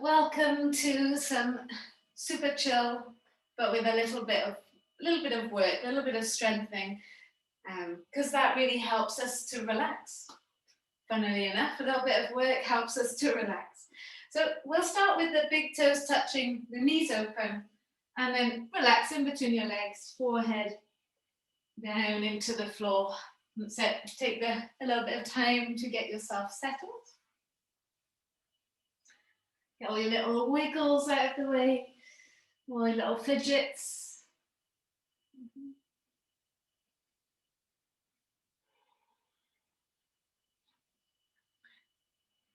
Welcome to some super chill, but with a little bit of work, a little bit of strengthening, because that really helps us to relax. Funnily enough, a little bit of work helps us to relax. So we'll start with the big toes touching, the knees open, and then relaxing between your legs, forehead down into the floor. So take a little bit of time to get yourself settled. Get all your little wiggles out of the way, all your little fidgets.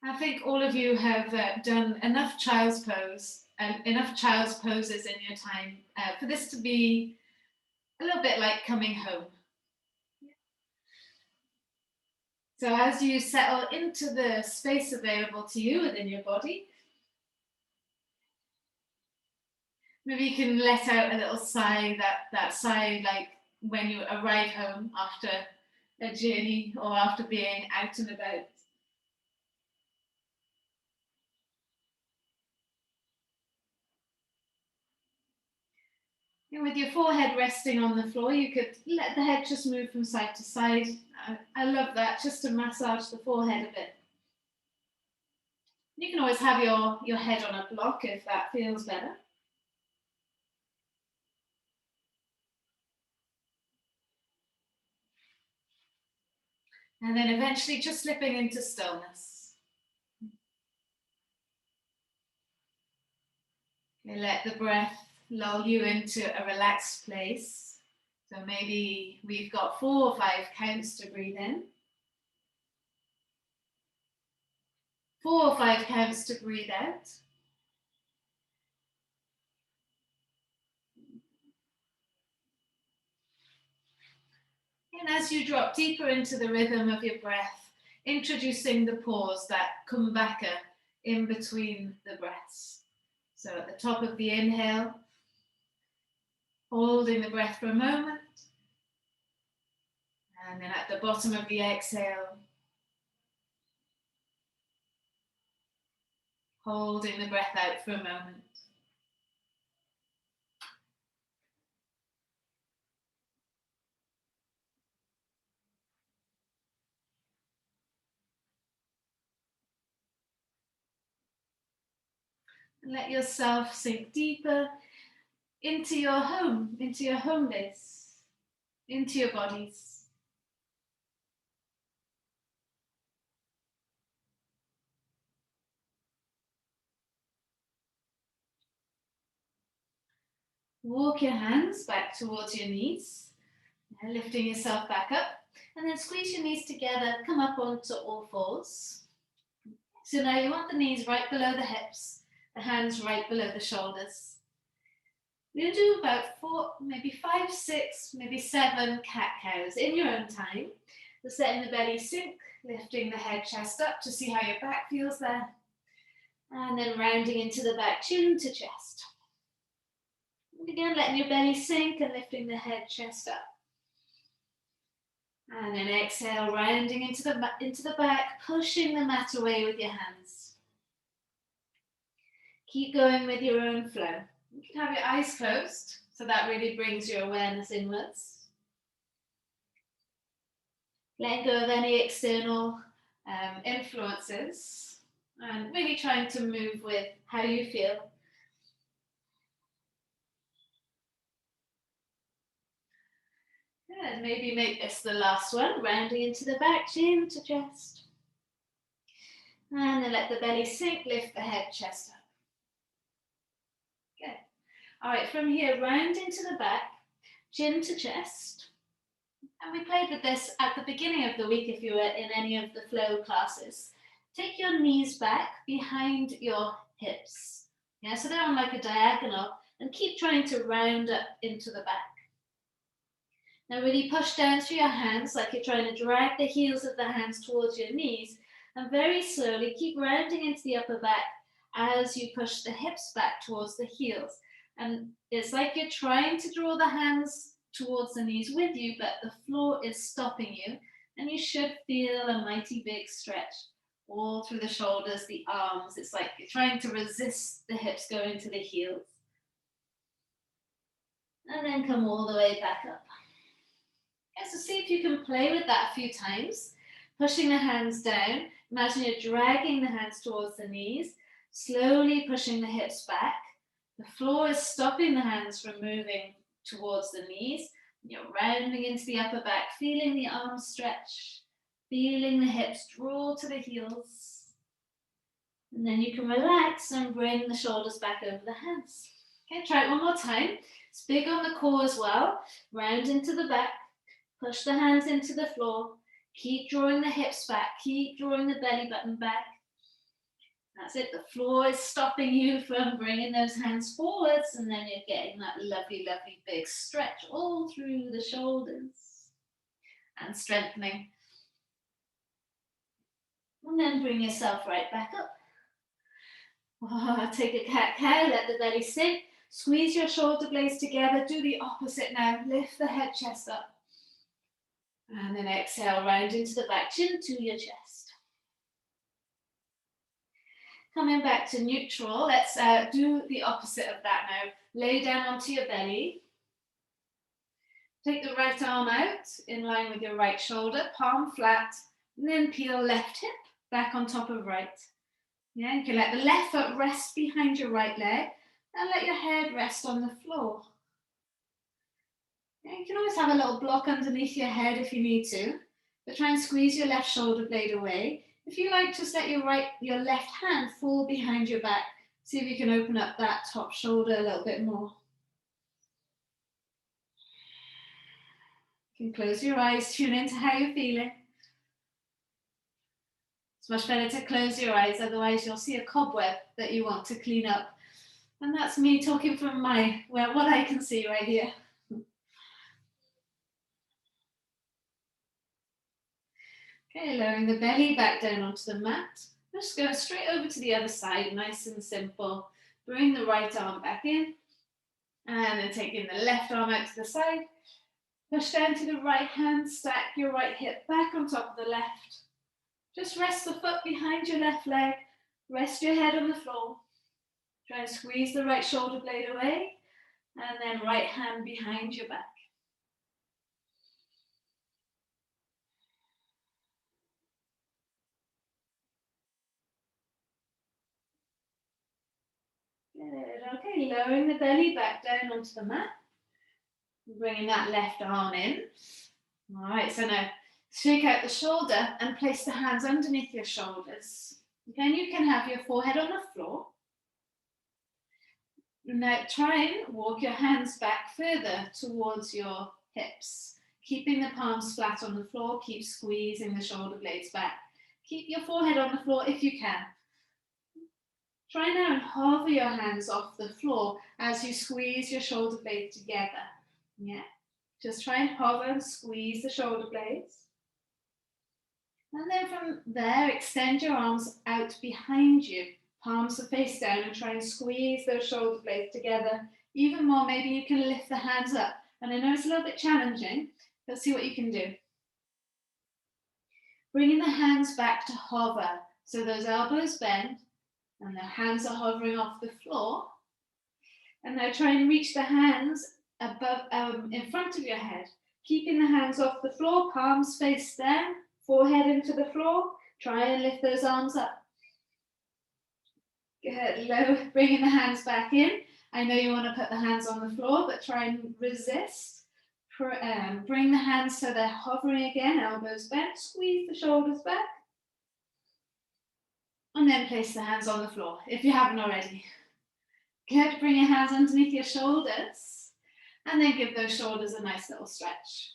I think all of you have done enough child's pose and enough child's poses in your time for this to be a little bit like coming home. So as you settle into the space available to you within your body, maybe you can let out a little sigh, that sigh like when you arrive home after a journey or after being out and about. And with your forehead resting on the floor, you could let the head just move from side to side. I love that, just to massage the forehead a bit. You can always have your head on a block if that feels better. And then eventually just slipping into stillness. Okay, let the breath lull you into a relaxed place. So maybe we've got 4 or 5 counts to breathe in. 4 or 5 counts to breathe out. And as you drop deeper into the rhythm of your breath, introducing the pause, that kumbhaka in between the breaths. So at the top of the inhale, holding the breath for a moment. And then at the bottom of the exhale, holding the breath out for a moment. And let yourself sink deeper into your home base, into your bodies. Walk your hands back towards your knees, lifting yourself back up, and then squeeze your knees together, come up onto all fours. So now you want the knees right below the hips, the hands right below the shoulders. We'll do about 4, maybe 5, 6, maybe 7 cat-cows in your own time. Just letting the belly sink, lifting the head, chest up to see how your back feels there. And then rounding into the back, chin to chest. And again, letting your belly sink and lifting the head, chest up. And then exhale, rounding into the back, pushing the mat away with your hands. Keep going with your own flow. You can have your eyes closed, so that really brings your awareness inwards. Letting go of any external influences and really trying to move with how you feel. Good, maybe make this the last one, rounding into the back, chin to chest. And then let the belly sink, lift the head, chest up. Good. All right, from here, round into the back, chin to chest. And we played with this at the beginning of the week if you were in any of the flow classes. Take your knees back behind your hips. Yeah, so they're on like a diagonal, and keep trying to round up into the back. Now really push down through your hands like you're trying to drag the heels of the hands towards your knees, and very slowly keep rounding into the upper back as you push the hips back towards the heels. And it's like you're trying to draw the hands towards the knees with you, but the floor is stopping you, and you should feel a mighty big stretch all through the shoulders, the arms. It's like you're trying to resist the hips going to the heels. And then come all the way back up. Okay, so see if you can play with that a few times. Pushing the hands down. Imagine you're dragging the hands towards the knees, slowly pushing the hips back. The floor is stopping the hands from moving towards the knees. You're rounding into the upper back, feeling the arms stretch, feeling the hips draw to the heels. And then you can relax and bring the shoulders back over the hands. Okay, try it one more time. It's big on the core as well. Round into the back, push the hands into the floor. Keep drawing the hips back, keep drawing the belly button back. That's it, the floor is stopping you from bringing those hands forwards, and then you're getting that lovely, lovely big stretch all through the shoulders and strengthening. And then bring yourself right back up. Oh, take a cat-cow, let the belly sink, squeeze your shoulder blades together, do the opposite now, lift the head, chest up. And then exhale, round into the back, chin to your chest. Coming back to neutral, let's do the opposite of that now. Lay down onto your belly. Take the right arm out in line with your right shoulder, palm flat, and then peel left hip back on top of right. Yeah, you can let the left foot rest behind your right leg and let your head rest on the floor. Yeah, you can always have a little block underneath your head if you need to, but try and squeeze your left shoulder blade away. If you like, just let your left hand fall behind your back. See if you can open up that top shoulder a little bit more. You can close your eyes, tune into how you're feeling. It's much better to close your eyes, otherwise you'll see a cobweb that you want to clean up. And that's me talking from what I can see right here. Okay, lowering the belly back down onto the mat. Just go straight over to the other side, nice and simple. Bring the right arm back in, and then taking the left arm out to the side. Push down to the right hand, stack your right hip back on top of the left. Just rest the foot behind your left leg, rest your head on the floor. Try and squeeze the right shoulder blade away, and then right hand behind your back. Good. Okay, lowering the belly back down onto the mat. Bringing that left arm in. All right, so now shake out the shoulder and place the hands underneath your shoulders. Okay, and you can have your forehead on the floor. Now try and walk your hands back further towards your hips. Keeping the palms flat on the floor, keep squeezing the shoulder blades back. Keep your forehead on the floor if you can. Try now and hover your hands off the floor as you squeeze your shoulder blades together. Yeah, just try and hover and squeeze the shoulder blades. And then from there, extend your arms out behind you. Palms are face down, and try and squeeze those shoulder blades together. Even more, maybe you can lift the hands up. And I know it's a little bit challenging, but see what you can do. Bringing the hands back to hover. So those elbows bend, and the hands are hovering off the floor. And now try and reach the hands above, in front of your head. Keeping the hands off the floor, palms face down, forehead into the floor. Try and lift those arms up. Good, low, bringing the hands back in. I know you want to put the hands on the floor, but try and resist. Bring the hands so they're hovering again, elbows bent, squeeze the shoulders back. And then place the hands on the floor, if you haven't already. Good, bring your hands underneath your shoulders, and then give those shoulders a nice little stretch.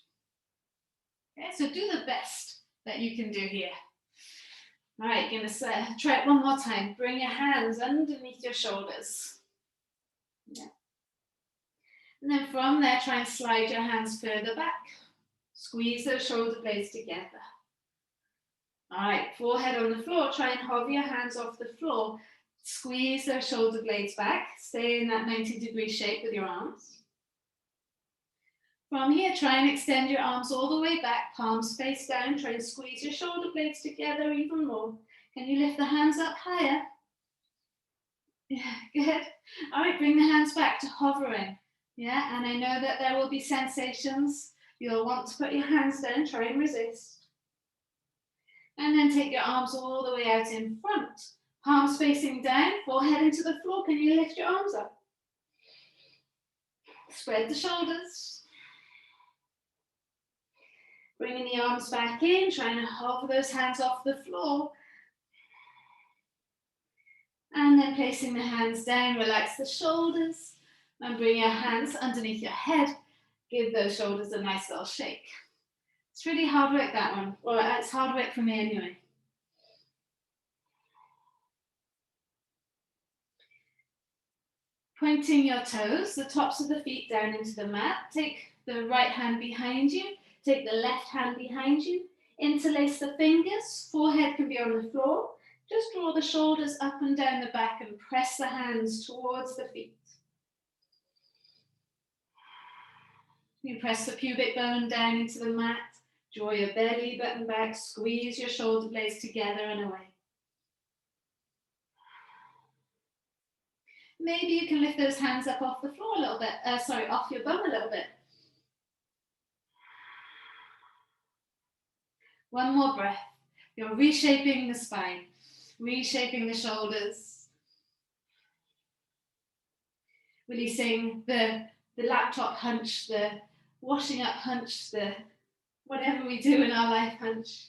Okay, so do the best that you can do here. All right, you're gonna try it one more time. Bring your hands underneath your shoulders. Yeah. And then from there, try and slide your hands further back. Squeeze those shoulder blades together. All right, forehead on the floor. Try and hover your hands off the floor. Squeeze those shoulder blades back. Stay in that 90-degree shape with your arms. From here, try and extend your arms all the way back, palms face down. Try and squeeze your shoulder blades together even more. Can you lift the hands up higher? Yeah, good. All right, bring the hands back to hovering. Yeah, and I know that there will be sensations. You'll want to put your hands down, try and resist. And then take your arms all the way out in front. Palms facing down, forehead into the floor. Can you lift your arms up? Spread the shoulders. Bringing the arms back in, trying to hover those hands off the floor. And then placing the hands down, relax the shoulders. And bring your hands underneath your head. Give those shoulders a nice little shake. It's really hard work, that one. Well, it's hard work for me anyway. Pointing your toes, the tops of the feet down into the mat. Take the right hand behind you. Take the left hand behind you. Interlace the fingers. Forehead can be on the floor. Just draw the shoulders up and down the back and press the hands towards the feet. You press the pubic bone down into the mat. Draw your belly button back. Squeeze your shoulder blades together and away. Maybe you can lift those hands up off the floor a little bit. Off your bum a little bit. One more breath. You're reshaping the spine, reshaping the shoulders, releasing the laptop hunch, the washing up hunch, the whatever we do in our life hunch.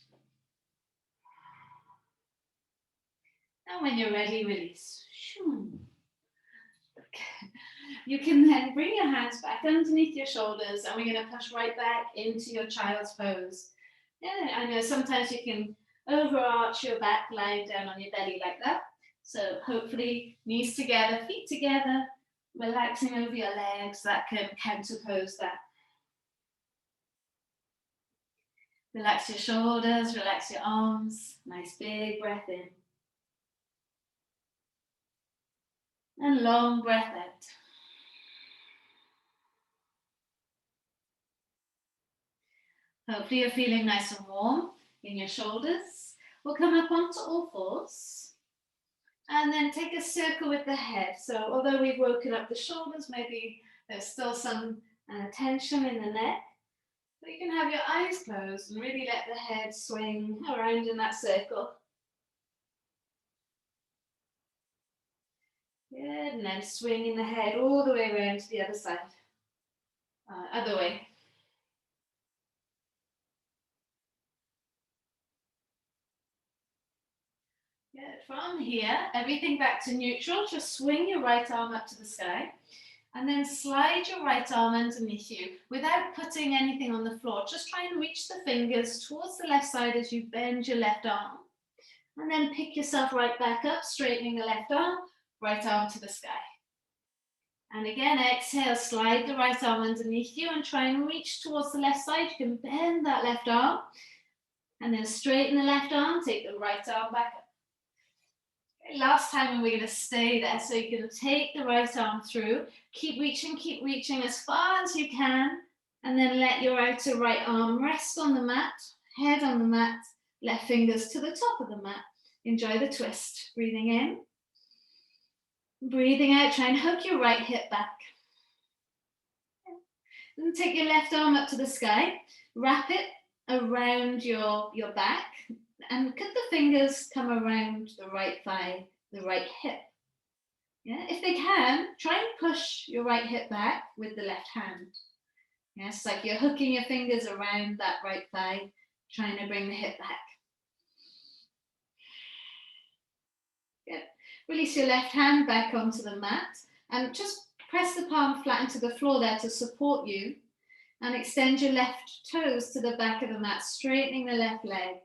And when you're ready, release. You can then bring your hands back underneath your shoulders and we're going to push right back into your child's pose. Yeah, I know sometimes you can overarch your back, lying down on your belly like that. So hopefully knees together, feet together, relaxing over your legs, that can counterpose that. Relax your shoulders, relax your arms. Nice big breath in. And long breath out. Hopefully you're feeling nice and warm in your shoulders. We'll come up onto all fours. And then take a circle with the head. So although we've woken up the shoulders, maybe there's still some tension in the neck. But you can have your eyes closed and really let the head swing around in that circle. Good, and then swinging the head all the way around to the other side. Other way. Good. From here, everything back to neutral. Just swing your right arm up to the sky. And then slide your right arm underneath you without putting anything on the floor. Just try and reach the fingers towards the left side as you bend your left arm. And then pick yourself right back up, straightening the left arm, right arm to the sky. And again, exhale, slide the right arm underneath you and try and reach towards the left side. You can bend that left arm and then straighten the left arm, take the right arm back up. Last time, and we're going to stay there. So you're going to take the right arm through, keep reaching as far as you can, and then let your outer right arm rest on the mat, head on the mat, left fingers to the top of the mat. Enjoy the twist. Breathing in. Breathing out, try and hook your right hip back. Then take your left arm up to the sky, wrap it around your back, and could the fingers come around the right thigh, the right hip? Yeah, if they can, try and push your right hip back with the left hand. Yes, like you're hooking your fingers around that right thigh, trying to bring the hip back. Good. Release your left hand back onto the mat and just press the palm flat into the floor there to support you, and extend your left toes to the back of the mat, straightening the left leg.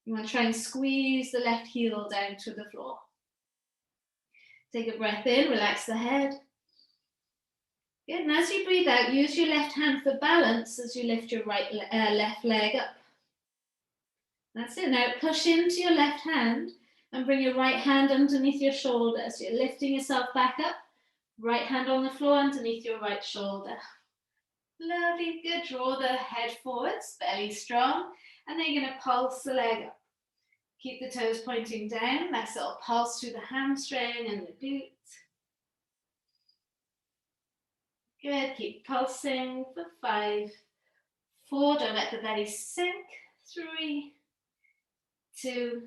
You want to try and squeeze the left heel down to the floor. Take a breath in, relax the head. Good, and as you breathe out, use your left hand for balance as you lift your left leg up. That's it. Now push into your left hand and bring your right hand underneath your shoulder. So you're lifting yourself back up. Right hand on the floor underneath your right shoulder. Lovely, good. Draw the head forwards, belly strong. And then you're going to pulse the leg up. Keep the toes pointing down. Nice little pulse through the hamstring and the glute. Good, keep pulsing for 5, 4, don't let the belly sink. 3, 2,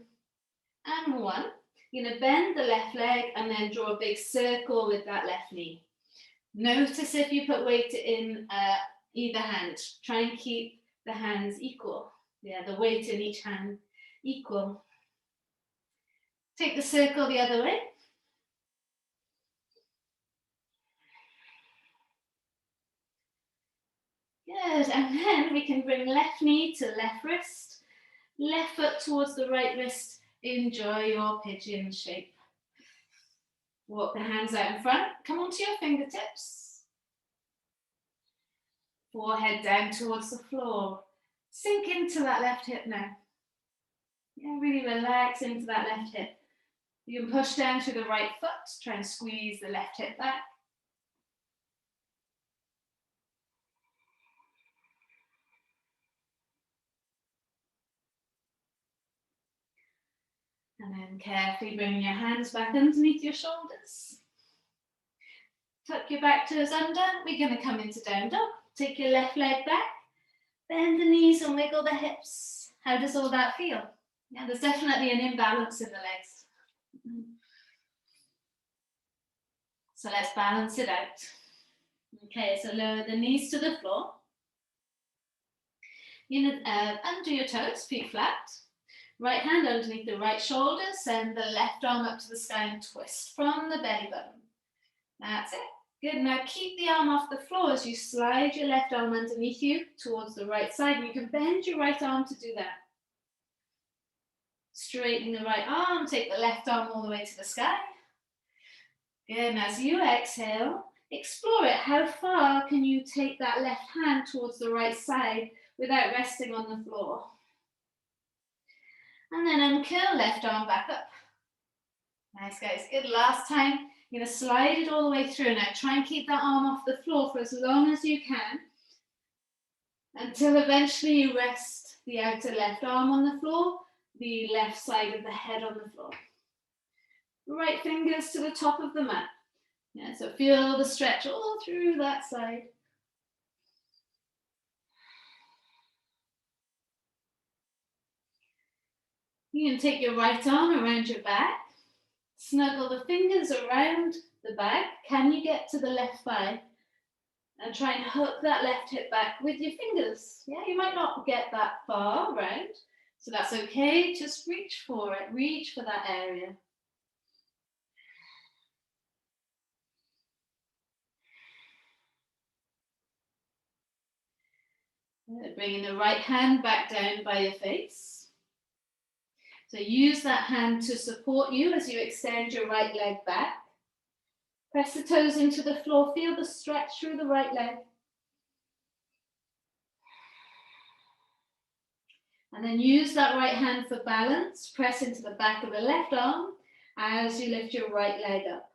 and 1. You're going to bend the left leg and then draw a big circle with that left knee. Notice if you put weight in either hand. Try and keep the hands equal. Yeah, the weight in each hand equal. Take the circle the other way. Good, and then we can bring left knee to left wrist, left foot towards the right wrist. Enjoy your pigeon shape. Walk the hands out in front, come onto your fingertips. Forehead down towards the floor. Sink into that left hip now. Yeah, really relax into that left hip. You can push down through the right foot, try and squeeze the left hip back. And then carefully bring your hands back underneath your shoulders. Tuck your back toes under. We're going to come into down dog. Take your left leg back. Bend the knees and wiggle the hips. How does all that feel? Yeah, there's definitely an imbalance in the legs. So let's balance it out. Okay, so lower the knees to the floor. You know, under your toes, feet flat. Right hand underneath the right shoulder, send the left arm up to the sky and twist from the belly button. That's it. Good, now keep the arm off the floor as you slide your left arm underneath you towards the right side. You can bend your right arm to do that. Straighten the right arm, take the left arm all the way to the sky. Good, and as you exhale, explore it. How far can you take that left hand towards the right side without resting on the floor? And then uncurl left arm back up. Nice, guys. Good. Last time, you're going to slide it all the way through. Now try and keep that arm off the floor for as long as you can until eventually you rest the outer left arm on the floor, the left side of the head on the floor. Right fingers to the top of the mat. Yeah, so feel the stretch all through that side. You can take your right arm around your back, snuggle the fingers around the back. Can you get to the left thigh? And try and hook that left hip back with your fingers. Yeah, you might not get that far around, so that's okay. Just reach for it, reach for that area. Bringing the right hand back down by your face. So use that hand to support you as you extend your right leg back. Press the toes into the floor, feel the stretch through the right leg. And then use that right hand for balance. Press into the back of the left arm as you lift your right leg up.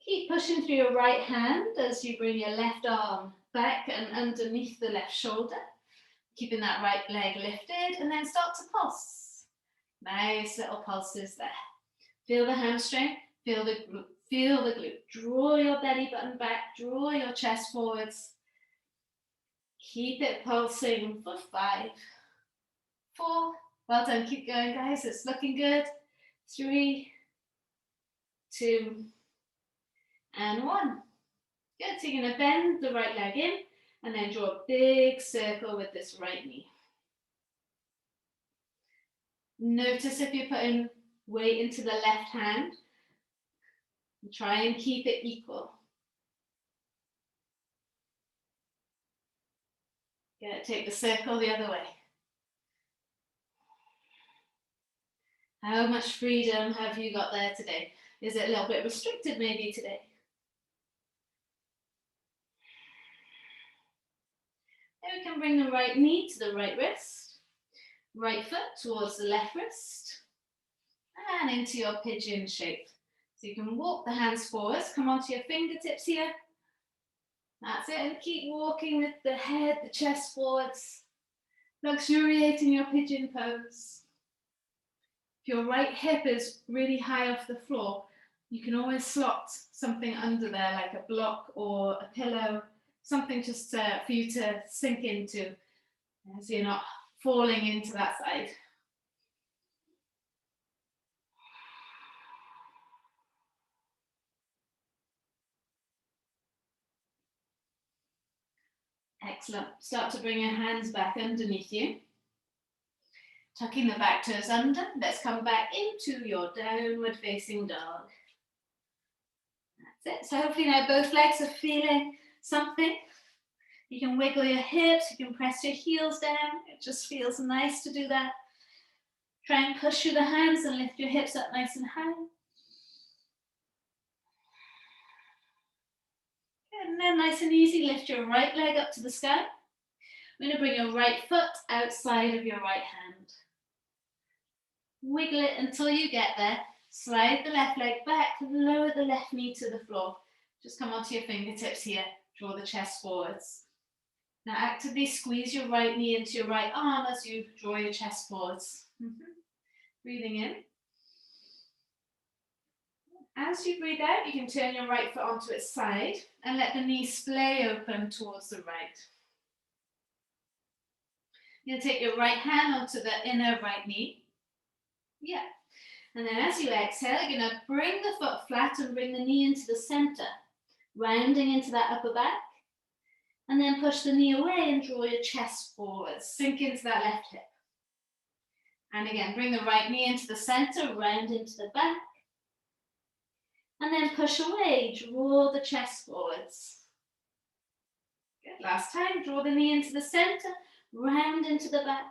Keep pushing through your right hand as you bring your left arm back and underneath the left shoulder. Keeping that right leg lifted and then start to pulse. Nice little pulses there. Feel the hamstring, feel the glute. Draw your belly button back, draw your chest forwards. Keep it pulsing for 5, 4. Well done, keep going, guys. It's looking good. 3, 2, and 1. Good, so you're going to bend the right leg in and then draw a big circle with this right knee. Notice if you're putting weight into the left hand. Try and keep it equal. Good, take the circle the other way. How much freedom have you got there today? Is it a little bit restricted maybe today? Then we can bring the right knee to the right wrist, right foot towards the left wrist, and into your pigeon shape. So you can walk the hands forwards, come onto your fingertips here, That's it, and keep walking with the head, the chest forwards, luxuriating your pigeon pose. If your right hip is really high off the floor, you can always slot something under there, like a block or a pillow, something just for you to sink into, so you're not falling into that side. Excellent. Start to bring your hands back underneath you. Tucking the back toes under. Let's come back into your downward facing dog. That's it. So hopefully now both legs are feeling something. You can wiggle your hips, you can press your heels down. It just feels nice to do that. Try and push through the hands and lift your hips up nice and high. And then nice and easy, lift your right leg up to the sky. We're going to bring your right foot outside of your right hand. Wiggle it until you get there. Slide the left leg back, lower the left knee to the floor. Just come onto your fingertips here. Draw the chest forwards. Now actively squeeze your right knee into your right arm as you draw your chest forwards. Breathing in. As you breathe out, you can turn your right foot onto its side and let the knee splay open towards the right. You're going to take your right hand onto the inner right knee. Yeah. And then as you exhale, you're going to bring the foot flat and bring the knee into the center, rounding into that upper back. And then push the knee away and draw your chest forward. Sink into that left hip. And again, bring the right knee into the center, round into the back. And then push away, draw the chest forwards. Good. Last time, draw the knee into the center, round into the back.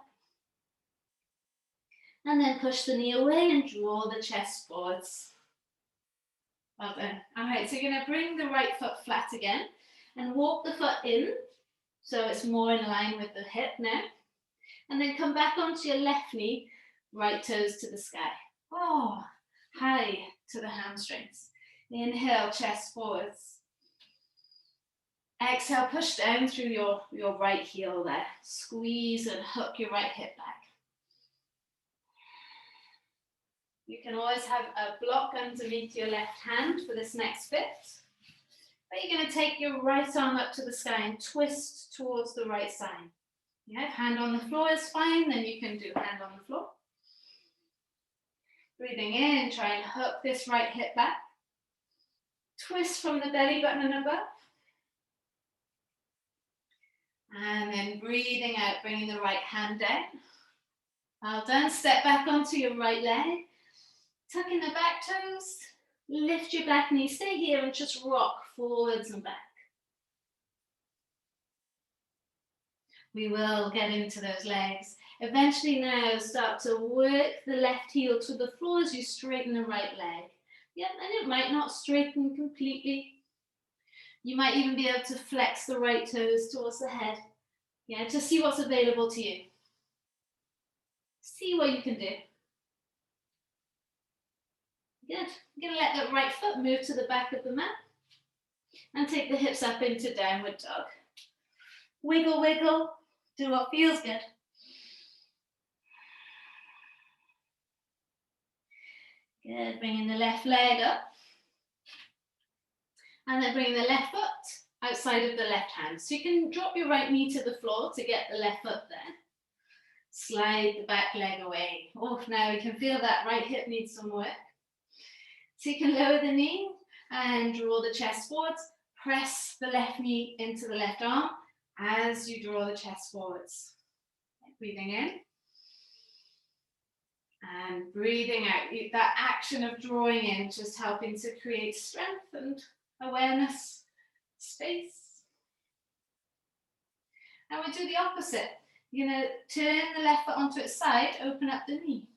And then push the knee away and draw the chest forwards. Well done. All right, so you're going to bring the right foot flat again and walk the foot in so it's more in line with the hip now. And then come back onto your left knee, right toes to the sky. Oh, high to the hamstrings. Inhale, chest forwards. Exhale, push down through your right heel there. Squeeze and hook your right hip back. You can always have a block underneath your left hand for this next bit. But you're going to take your right arm up to the sky and twist towards the right side. Yeah, if hand on the floor is fine, then you can do hand on the floor. Breathing in, try and hook this right hip back. Twist from the belly button and above. And then breathing out, bringing the right hand down. Well done. Step back onto your right leg. Tuck in the back toes. Lift your back knee. Stay here and just rock forwards and back. We will get into those legs. Eventually now start to work the left heel to the floor as you straighten the right leg. Yeah, and it might not straighten completely. You might even be able to flex the right toes towards the head. Yeah, just see what's available to you. See what you can do. Good. You're going to let the right foot move to the back of the mat and take the hips up into downward dog. Wiggle, wiggle. Do what feels good. Good. Bringing the left leg up. And then bring the left foot outside of the left hand. So you can drop your right knee to the floor to get the left foot there. Slide the back leg away. Oh, now you can feel that right hip needs some work. So you can lower the knee and draw the chest forwards. Press the left knee into the left arm as you draw the chest forwards. Breathing in. And breathing out. That action of drawing in, just helping to create strength and awareness, space. And we'll do the opposite. You're going to turn the left foot onto its side, open up the knee.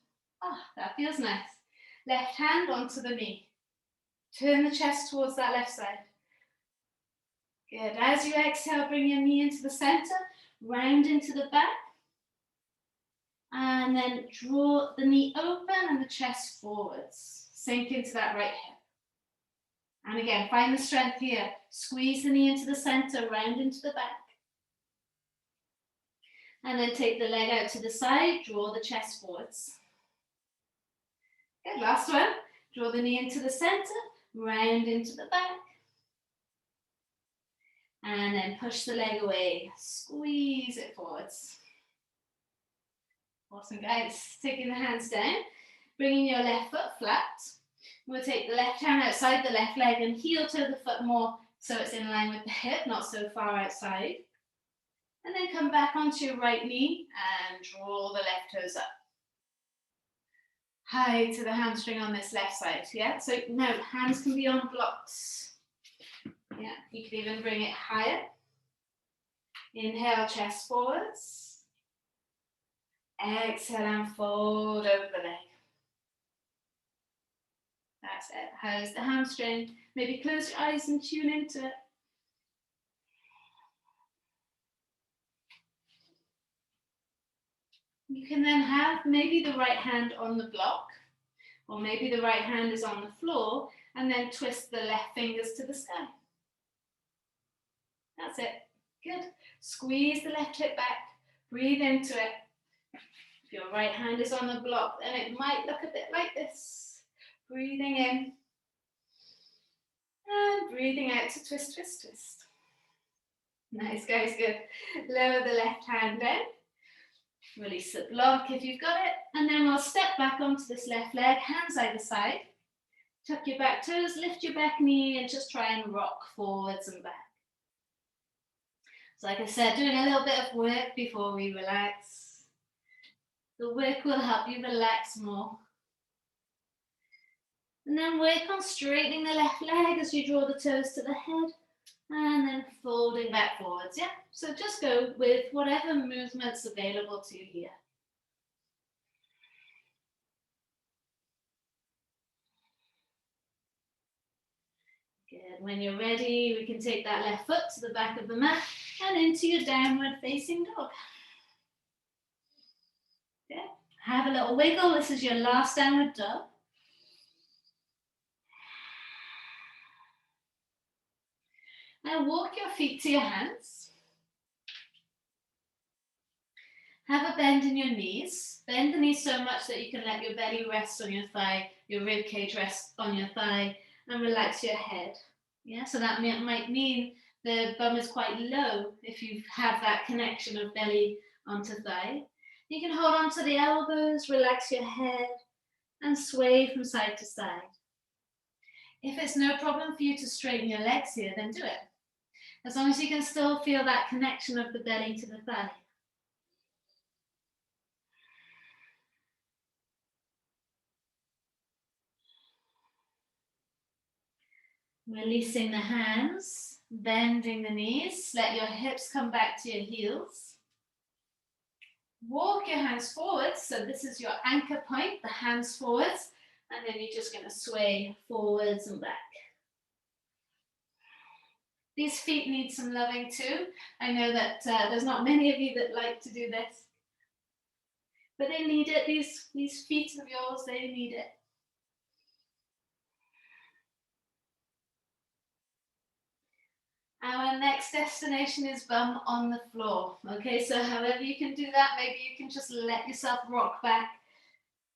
Ah, that feels nice. Left hand onto the knee. Turn the chest towards that left side. Good. As you exhale, bring your knee into the center, round into the back. And then draw the knee open and the chest forwards. Sink into that right hip. And again, find the strength here. Squeeze the knee into the center, round into the back. And then take the leg out to the side, draw the chest forwards. Good, last one. Draw the knee into the center, round into the back. And then push the leg away, squeeze it forwards. Awesome, guys. Taking the hands down, bringing your left foot flat. We'll take the left hand outside the left leg and heel toe the foot more so it's in line with the hip, not so far outside. And then come back onto your right knee and draw the left toes up. High to the hamstring on this left side, yeah? So now hands can be on blocks. Yeah, you can even bring it higher. Inhale, chest forwards. Exhale and fold over the leg. That's it. How's the hamstring? Maybe close your eyes and tune into it. You can then have maybe the right hand on the block, or maybe the right hand is on the floor, and then twist the left fingers to the sky. That's it. Good. Squeeze the left hip back. Breathe into it. If your right hand is on the block, then it might look a bit like this. Breathing in. And breathing out to twist, twist, twist. Nice, guys, good. Lower the left hand down. Release the block if you've got it. And then we'll step back onto this left leg, hands either side. Tuck your back toes, lift your back knee, and just try and rock forwards and back. So like I said, doing a little bit of work before we relax. The work will help you relax more. And then work on straightening the left leg as you draw the toes to the head. And then folding back forwards, yeah? So just go with whatever movement's available to you here. Good, when you're ready, we can take that left foot to the back of the mat and into your downward facing dog. Yeah, have a little wiggle. This is your last downward dog. Now walk your feet to your hands. Have a bend in your knees. Bend the knees so much that you can let your belly rest on your thigh, your rib cage rest on your thigh, and relax your head. Yeah, so that might mean the bum is quite low if you have that connection of belly onto thigh. You can hold on to the elbows, relax your head, and sway from side to side. If it's no problem for you to straighten your legs here, then do it. As long as you can still feel that connection of the belly to the thigh. Releasing the hands, bending the knees, let your hips come back to your heels. Walk your hands forwards, so this is your anchor point, the hands forwards, and then you're just going to sway forwards and back. These feet need some loving too. I know that there's not many of you that like to do this, but they need it. These feet of yours, they need it. Our next destination is bum on the floor. Okay, so however you can do that, maybe you can just let yourself rock back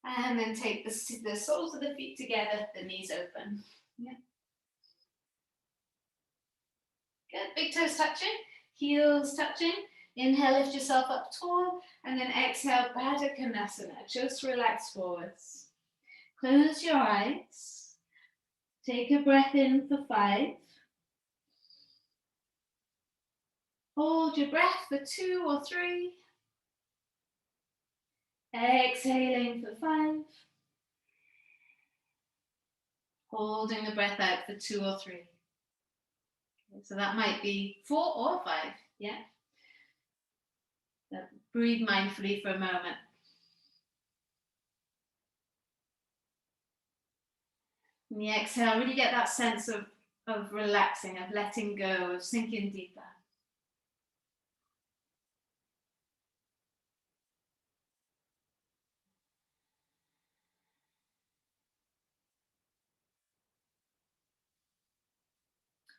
and then take the soles of the feet together, the knees open. Yeah. Good, big toes touching, heels touching. Inhale, lift yourself up tall, and then exhale, Baddha Konasana. Just relax forwards. Close your eyes. Take a breath in for 5. Hold your breath for 2 or 3. Exhaling for 5. Holding the breath out for 2 or 3. Okay, so that might be 4 or 5, yeah? So breathe mindfully for a moment. And the exhale, really get that sense of relaxing, of letting go, of sinking deeper.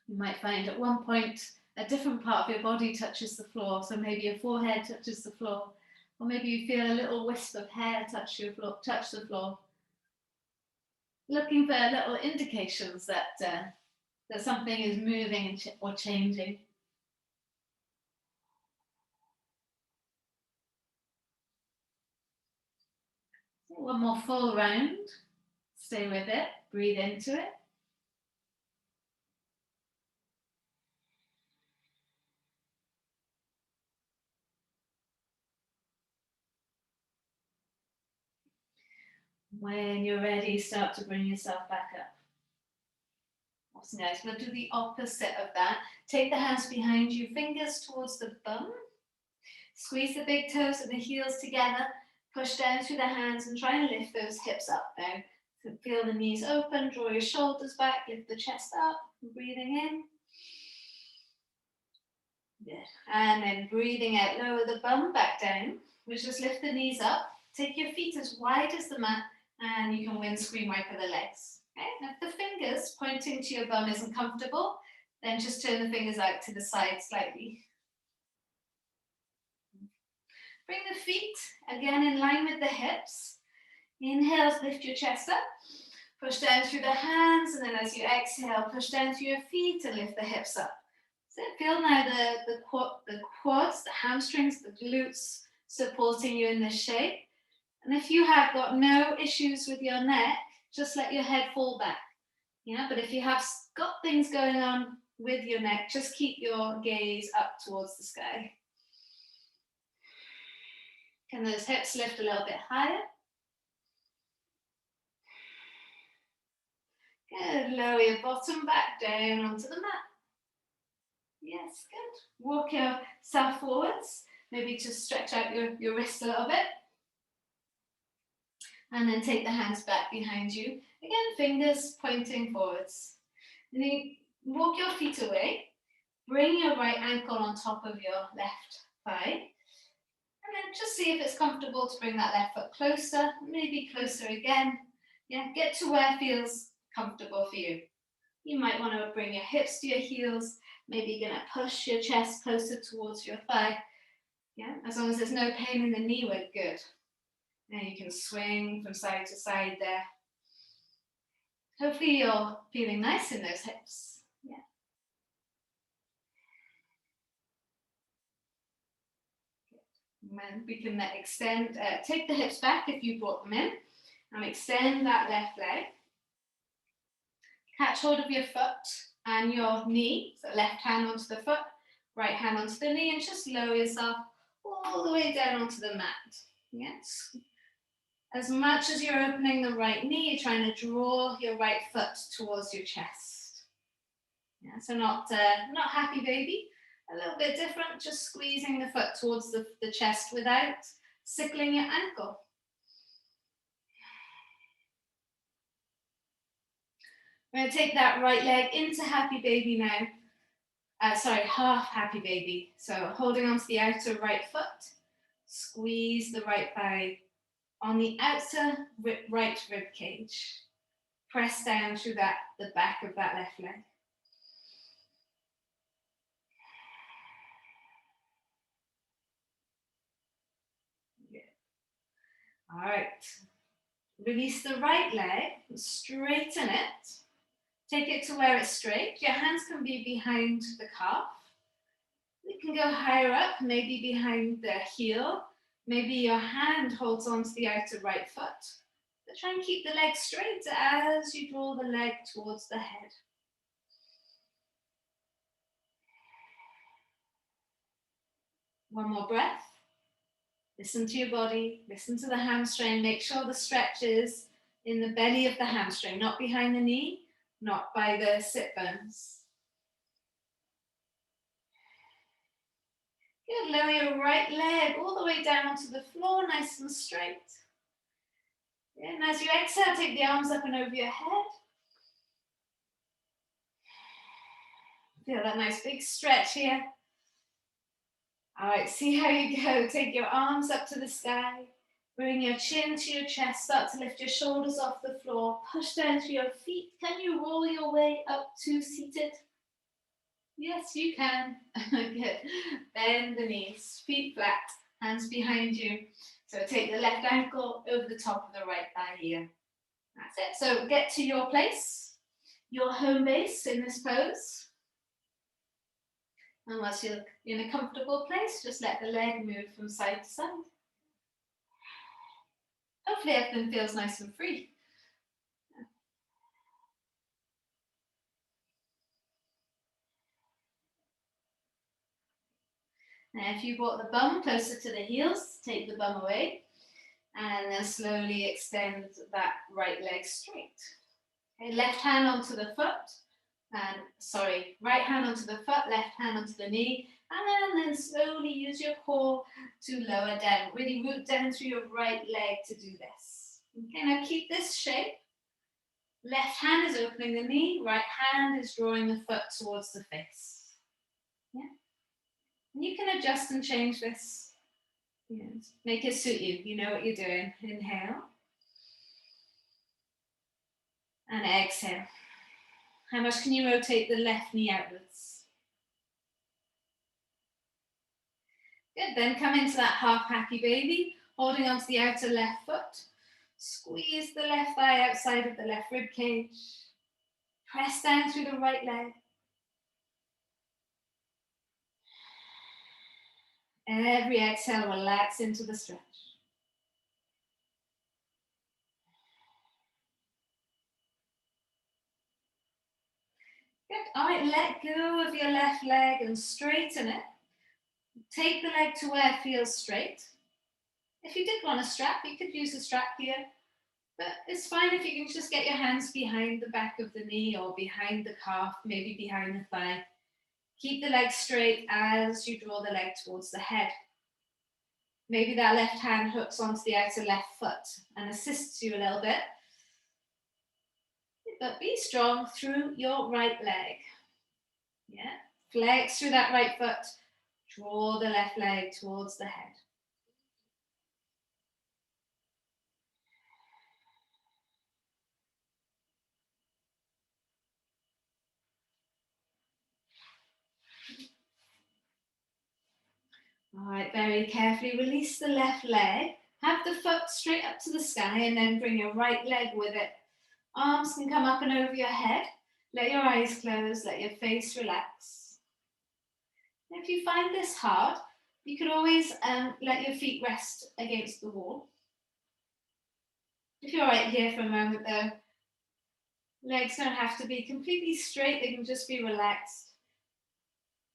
You might find at one point a different part of your body touches the floor. So maybe your forehead touches the floor, or maybe you feel a little wisp of hair touch the floor. Looking for little indications that that something is moving or changing. One more full round. Stay with it. Breathe into it. When you're ready, start to bring yourself back up. That's nice. We'll do the opposite of that. Take the hands behind you, fingers towards the bum. Squeeze the big toes and the heels together. Push down through the hands and try and lift those hips up now. So feel the knees open, draw your shoulders back, lift the chest up, breathing in. Good. And then breathing out, lower the bum back down. We'll just lift the knees up. Take your feet as wide as the mat and you can windscreen wiper the legs. Okay? And if the fingers pointing to your bum isn't comfortable, then just turn the fingers out to the side slightly. Bring the feet again in line with the hips. Inhale, lift your chest up. Push down through the hands, and then as you exhale, push down through your feet and lift the hips up. So feel now the quads, the hamstrings, the glutes supporting you in this shape. And if you have got no issues with your neck, just let your head fall back. Yeah, but if you have got things going on with your neck, just keep your gaze up towards the sky. Can those hips lift a little bit higher? Good. Lower your bottom back down onto the mat. Yes, good. Walk yourself forwards. Maybe just stretch out your wrist a little bit. And then take the hands back behind you. Again, fingers pointing forwards. And then walk your feet away. Bring your right ankle on top of your left thigh. And then just see if it's comfortable to bring that left foot closer, maybe closer again. Yeah, get to where it feels comfortable for you. You might want to bring your hips to your heels. Maybe you're going to push your chest closer towards your thigh. Yeah, as long as there's no pain in the knee, we're good. And you can swing from side to side there. Hopefully you're feeling nice in those hips. Yeah. And we can extend, take the hips back if you brought them in, and extend that left leg. Catch hold of your foot and your knee, so left hand onto the foot, right hand onto the knee, and just lower yourself all the way down onto the mat. Yes. As much as you're opening the right knee, you're trying to draw your right foot towards your chest. Yeah, so not happy baby, a little bit different, just squeezing the foot towards the chest without sickling your ankle. We're going to take that right leg into happy baby now. Half happy baby. So holding onto the outer right foot, squeeze the right thigh on the outer right rib cage. Press down through the back of that left leg. Good. All right. Release the right leg, straighten it. Take it to where it's straight. Your hands can be behind the calf. You can go higher up, maybe behind the heel. Maybe your hand holds onto the outer right foot. But try and keep the leg straight as you draw the leg towards the head. One more breath. Listen to your body, listen to the hamstring. Make sure the stretch is in the belly of the hamstring, not behind the knee, not by the sit bones. Good, lower your right leg all the way down onto the floor, nice and straight. And as you exhale, take the arms up and over your head. Feel that nice big stretch here. All right, see how you go. Take your arms up to the sky. Bring your chin to your chest. Start to lift your shoulders off the floor. Push down through your feet. Can you roll your way up to seated? Yes, you can. Good. Bend the knees, feet flat, hands behind you. So take the left ankle over the top of the right thigh here. That's it. So get to your place, your home base in this pose. And once you're in a comfortable place, just let the leg move from side to side. Hopefully everything feels nice and free. Now, if you brought the bum closer to the heels, take the bum away and then slowly extend that right leg straight. Okay, left hand onto the foot, and right hand onto the foot, left hand onto the knee, and then slowly use your core to lower down. Really root down through your right leg to do this. Okay, now keep this shape. Left hand is opening the knee, right hand is drawing the foot towards the face. Yeah. And you can adjust and change this. Yes. Make it suit you. You know what you're doing. Inhale. And exhale. How much can you rotate the left knee outwards? Good, then come into that half happy baby, holding onto the outer left foot. Squeeze the left thigh outside of the left rib cage. Press down through the right leg. Every exhale, relax into the stretch. Good, all right, let go of your left leg and straighten it. Take the leg to where it feels straight. If you did want a strap, you could use a strap here. But it's fine if you can just get your hands behind the back of the knee or behind the calf, maybe behind the thigh. Keep the leg straight as you draw the leg towards the head. Maybe that left hand hooks onto the outer left foot and assists you a little bit. But be strong through your right leg. Yeah, flex through that right foot. Draw the left leg towards the head. All right, very carefully release the left leg. Have the foot straight up to the sky and then bring your right leg with it. Arms can come up and over your head. Let your eyes close, let your face relax. If you find this hard, you could always let your feet rest against the wall. If you're right here for a moment though, legs don't have to be completely straight, they can just be relaxed.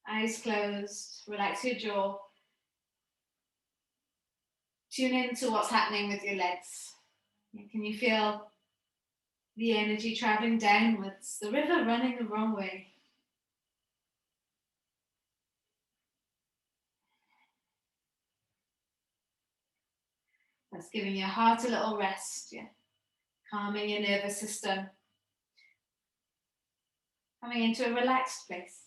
Eyes closed, relax your jaw. Tune into what's happening with your legs. Can you feel the energy traveling downwards, the river running the wrong way? That's giving your heart a little rest, yeah. Calming your nervous system. Coming into a relaxed place.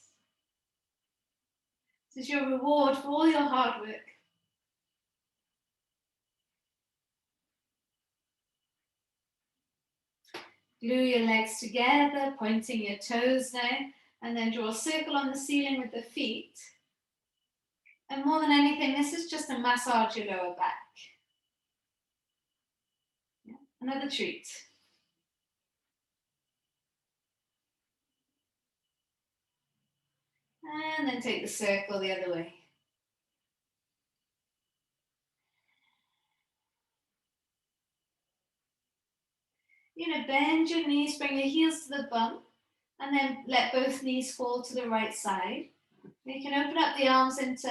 This is your reward for all your hard work. Glue your legs together, pointing your toes now, and then draw a circle on the ceiling with the feet. And more than anything, this is just to massage your lower back. Yeah. Another treat. And then take the circle the other way. You're going to bend your knees, bring your heels to the bum, and then let both knees fall to the right side. You can open up the arms into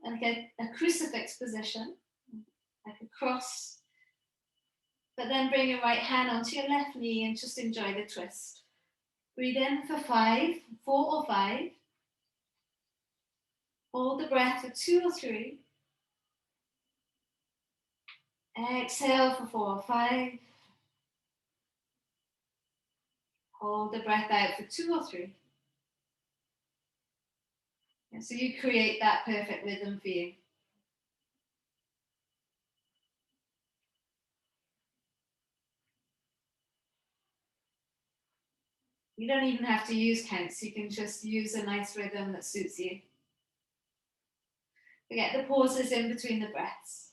like a crucifix position, like a cross. But then bring your right hand onto your left knee and just enjoy the twist. Breathe in for 5, 4 or 5. Hold the breath for 2 or 3. Exhale for 4 or 5. Hold the breath out for 2 or 3. And so you create that perfect rhythm for you. You don't even have to use counts, you can just use a nice rhythm that suits you. Forget the pauses in between the breaths.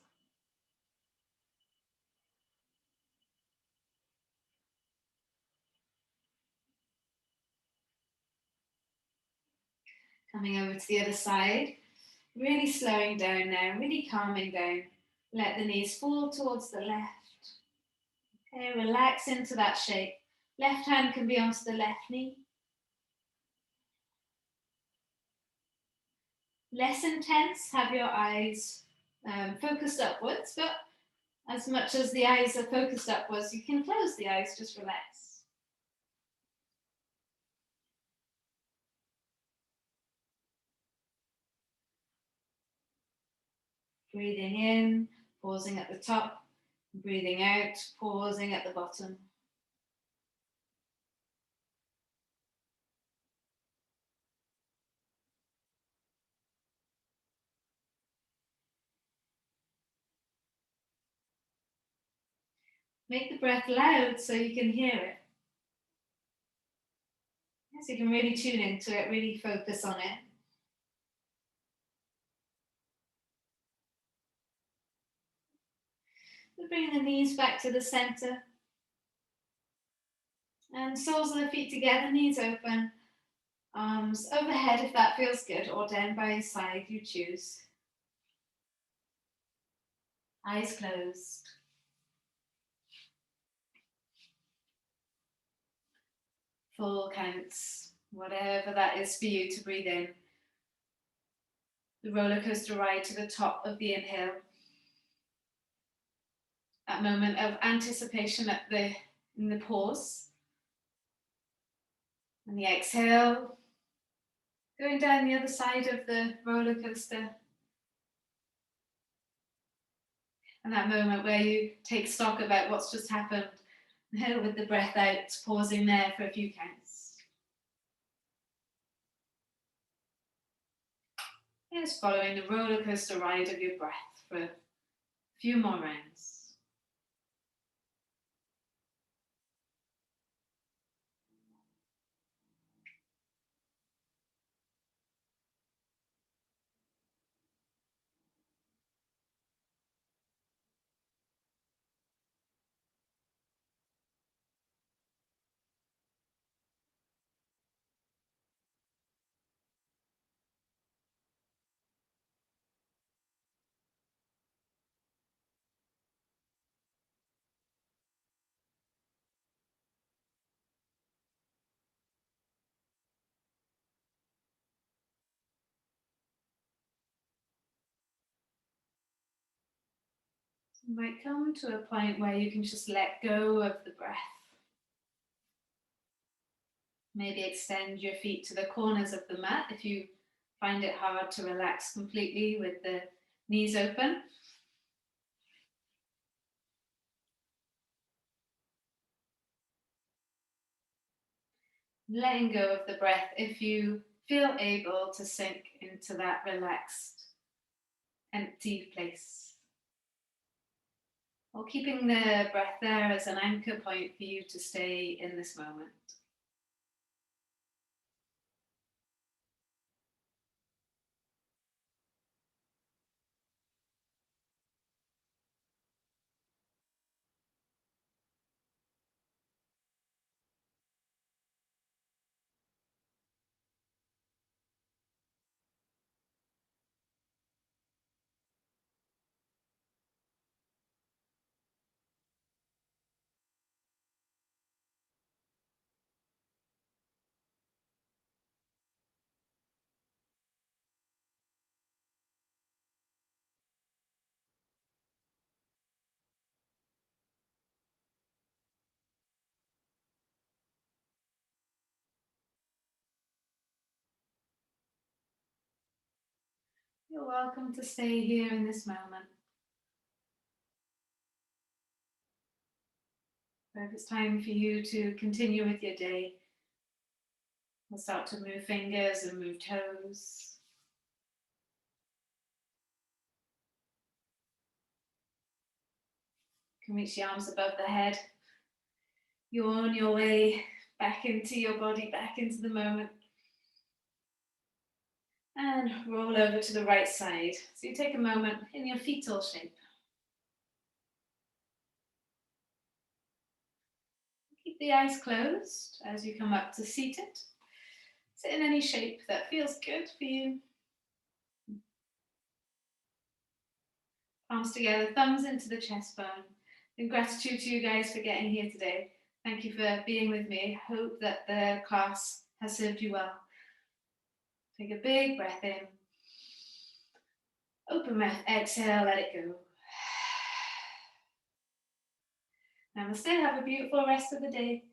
Coming over to the other side, really slowing down now, really calming down. Let the knees fall towards the left. Okay, relax into that shape. Left hand can be onto the left knee. Less intense, have your eyes focused upwards, but as much as the eyes are focused upwards, you can close the eyes, just relax. Breathing in, pausing at the top, breathing out, pausing at the bottom. Make the breath loud so you can hear it. So you can really tune into it, really focus on it. So bring the knees back to the center. And soles of the feet together, knees open. Arms overhead if that feels good, or down by your side, you choose. Eyes closed. Full counts, whatever that is for you to breathe in. The roller coaster ride to the top of the inhale. That moment of anticipation in the pause. And the exhale, going down the other side of the roller coaster. And that moment where you take stock about what's just happened with the breath out, pausing there for a few counts. Just following the roller coaster ride of your breath for a few more rounds. You might come to a point where you can just let go of the breath. Maybe extend your feet to the corners of the mat if you find it hard to relax completely with the knees open. Letting go of the breath if you feel able to sink into that relaxed, empty place. Or keeping the breath there as an anchor point for you to stay in this moment. You're welcome to stay here in this moment. But if it's time for you to continue with your day, we'll start to move fingers and move toes. You can reach the arms above the head. You're on your way back into your body, back into the moment. And roll over to the right side. So you take a moment in your fetal shape. Keep the eyes closed as you come up to seated. Sit in any shape that feels good for you. Palms together, thumbs into the chest bone. And gratitude to you guys for getting here today. Thank you for being with me. I hope that the class has served you well. Take a big breath in. Open mouth, exhale, let it go. Namaste, have a beautiful rest of the day.